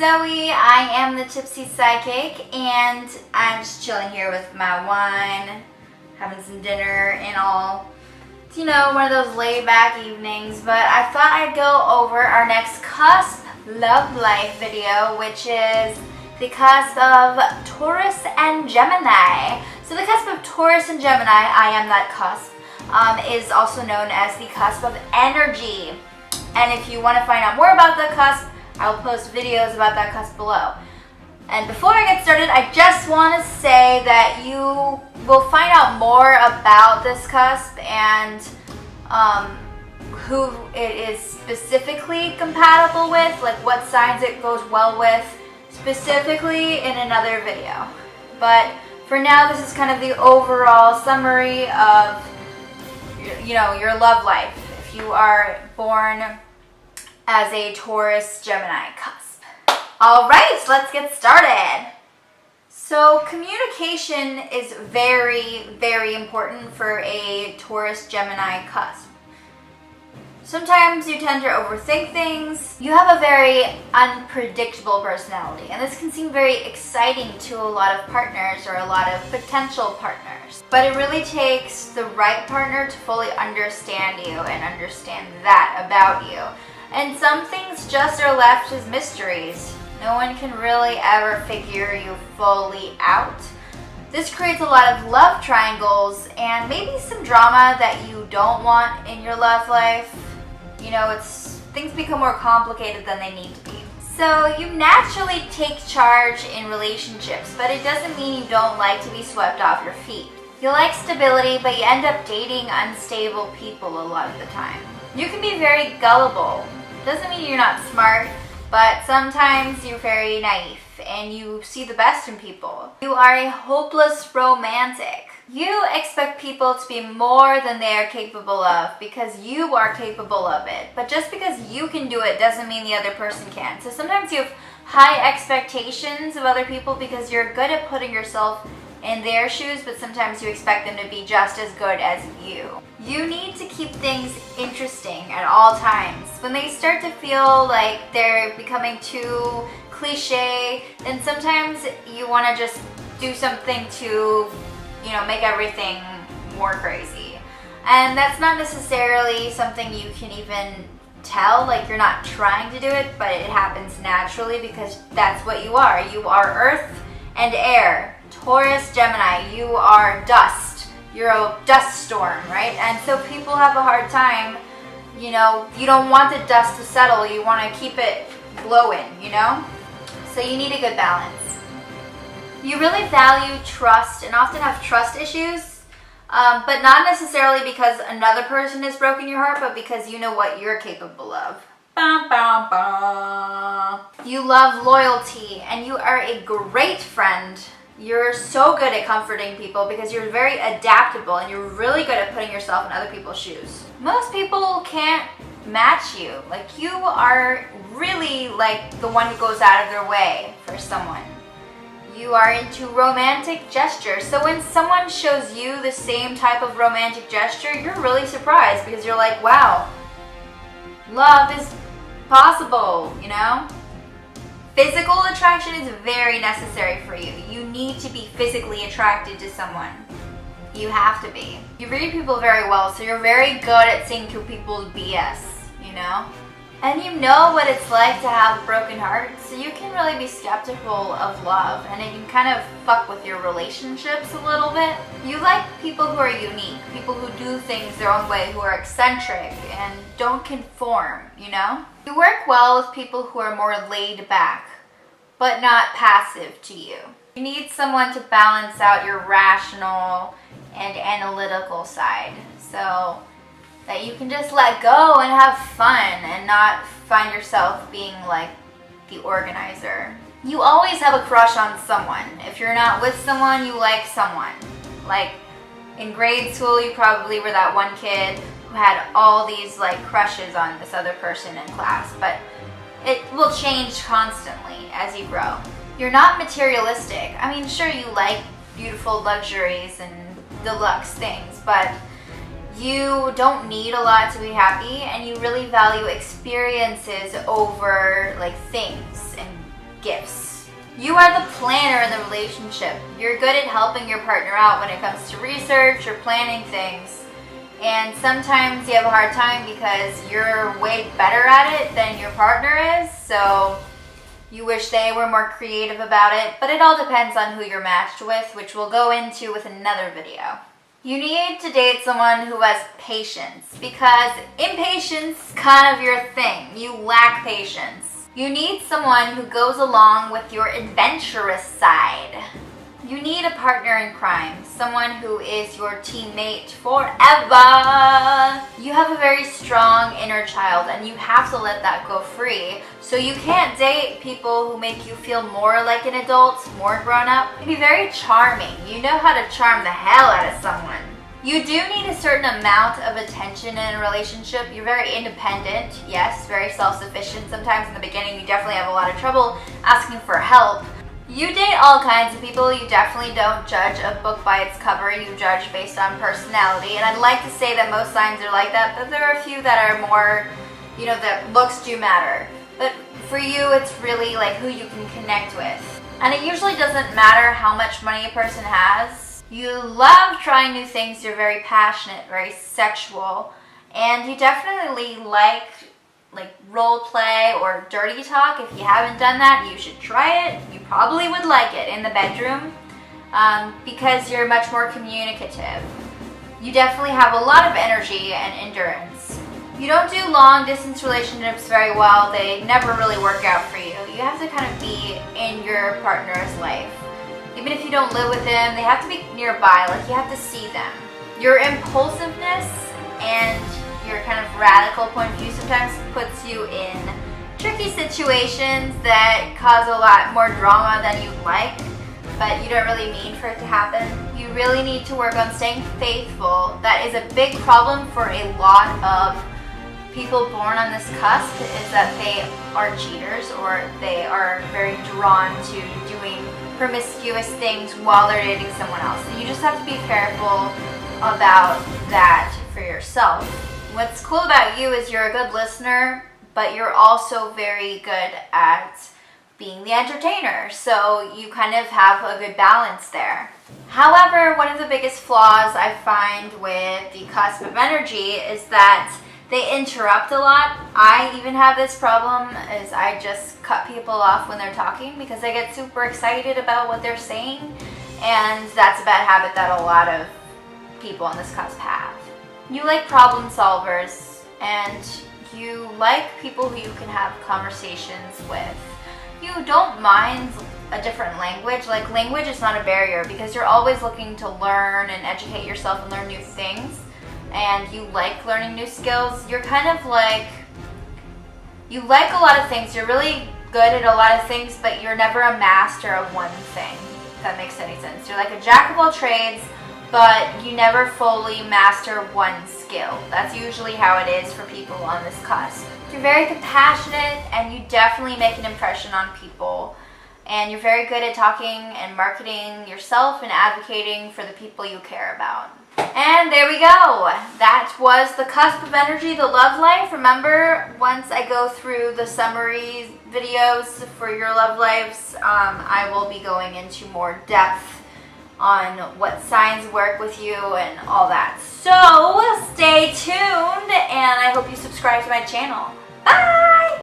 Zoe. I am the Tipsy Psychic, and I'm just chilling here with my wine, having some dinner and all. It's, you know, one of those laid-back evenings, but I thought I'd go over our next Cusp Love Life video, which is the Cusp of Taurus and Gemini. So the Cusp of Taurus and Gemini, I am that cusp, is also known as the Cusp of Energy. And if you want to find out more about the cusp, I will post videos about that cusp below. And before I get started, I just want to say that you will find out more about this cusp and who it is specifically compatible with, like what signs it goes well with, specifically in another video. But for now, this is kind of the overall summary of, you know, your love life if you are born as a Taurus Gemini cusp. All right, let's get started. So communication is very, very important for a Taurus Gemini cusp. Sometimes you tend to overthink things. You have a very unpredictable personality, and this can seem very exciting to a lot of partners or a lot of potential partners. But it really takes the right partner to fully understand you and understand that about you. And some things just are left as mysteries. No one can really ever figure you fully out. This creates a lot of love triangles and maybe some drama that you don't want in your love life. You know, things become more complicated than they need to be. So you naturally take charge in relationships, but it doesn't mean you don't like to be swept off your feet. You like stability, but you end up dating unstable people a lot of the time. You can be very gullible. Doesn't mean you're not smart, but sometimes you're very naive and you see the best in people. You are a hopeless romantic. You expect people to be more than they are capable of because you are capable of it. But just because you can do it doesn't mean the other person can. So sometimes you have high expectations of other people because you're good at putting yourself in their shoes, but sometimes you expect them to be just as good as you. You need to keep things interesting at all times. When they start to feel like they're becoming too cliche, then sometimes you want to just do something to, you know, make everything more crazy. And that's not necessarily something you can even tell, like you're not trying to do it, but it happens naturally because that's what you are. You are earth and air. Taurus, Gemini, you are dust. You're a dust storm, right? And so people have a hard time, you know, you don't want the dust to settle, you want to keep it blowing, you know? So you need a good balance. You really value trust and often have trust issues, but not necessarily because another person has broken your heart, but because you know what you're capable of. Bum, bum, bum. You love loyalty and you are a great friend. You're so good at comforting people because you're very adaptable and you're really good at putting yourself in other people's shoes. Most people can't match you. Like, you are really like the one who goes out of their way for someone. You are into romantic gestures. So when someone shows you the same type of romantic gesture, you're really surprised because you're like, wow, love is possible, you know? Physical attraction is very necessary for you. You need to be physically attracted to someone. You have to be. You read people very well, so you're very good at seeing through people's BS, you know? And you know what it's like to have a broken heart, so you can really be skeptical of love, and it can kind of fuck with your relationships a little bit. You like people who are unique, people who do things their own way, who are eccentric and don't conform, you know? You work well with people who are more laid back, but not passive to you. You need someone to balance out your rational and analytical side, so that you can just let go and have fun and not find yourself being like the organizer. You always have a crush on someone. If you're not with someone, you like someone. Like in grade school, you probably were that one kid who had all these like crushes on this other person in class, but it will change constantly as you grow. You're not materialistic. I mean, sure, you like beautiful luxuries and deluxe things, but you don't need a lot to be happy, and you really value experiences over like things and gifts. You are the planner in the relationship. You're good at helping your partner out when it comes to research or planning things. And sometimes you have a hard time because you're way better at it than your partner is, so you wish they were more creative about it, but it all depends on who you're matched with, which we'll go into with another video. You need to date someone who has patience, because impatience is kind of your thing. You lack patience. You need someone who goes along with your adventurous side. You need a partner in crime, someone who is your teammate forever. You have a very strong inner child and you have to let that go free. So you can't date people who make you feel more like an adult, more grown up. Be very charming. You know how to charm the hell out of someone. You do need a certain amount of attention in a relationship. You're very independent, yes, very self-sufficient. Sometimes in the beginning you definitely have a lot of trouble asking for help. You date all kinds of people. You definitely don't judge a book by its cover. You judge based on personality. And I'd like to say that most signs are like that, but there are a few that are more, that looks do matter. But for you, it's really like who you can connect with. And it usually doesn't matter how much money a person has. You love trying new things. You're very passionate, very sexual. And you definitely like role play or dirty talk. If you haven't done that, you should try it. You probably would like it in the bedroom because you're much more communicative. You definitely have a lot of energy and endurance. You don't do long distance relationships very well. They never really work out for you. You have to kind of be in your partner's life. Even if you don't live with them, they have to be nearby. Like, you have to see them. Your impulsiveness and your kind of radical point of view sometimes puts you in tricky situations that cause a lot more drama than you'd like, but you don't really mean for it to happen. You really need to work on staying faithful. That is a big problem for a lot of people born on this cusp, is that they are cheaters or they are very drawn to doing promiscuous things while they're dating someone else. So you just have to be careful about that for yourself. What's cool about you is you're a good listener, but you're also very good at being the entertainer. So you kind of have a good balance there. However, one of the biggest flaws I find with the cusp of energy is that they interrupt a lot. I even have this problem, is I just cut people off when they're talking because I get super excited about what they're saying. And that's a bad habit that a lot of people on this cusp have. You like problem solvers, and you like people who you can have conversations with. You don't mind a different language. Like, language is not a barrier because you're always looking to learn and educate yourself and learn new things. And you like learning new skills. You're kind of like, you like a lot of things. You're really good at a lot of things, but you're never a master of one thing, if that makes any sense. You're like a jack of all trades, but you never fully master one skill. That's usually how it is for people on this cusp. You're very compassionate and you definitely make an impression on people. And you're very good at talking and marketing yourself and advocating for the people you care about. And there we go. That was the cusp of energy, the love life. Remember, once I go through the summary videos for your love lives, I will be going into more depth on what signs work with you and all that. So stay tuned, and I hope you subscribe to my channel. Bye!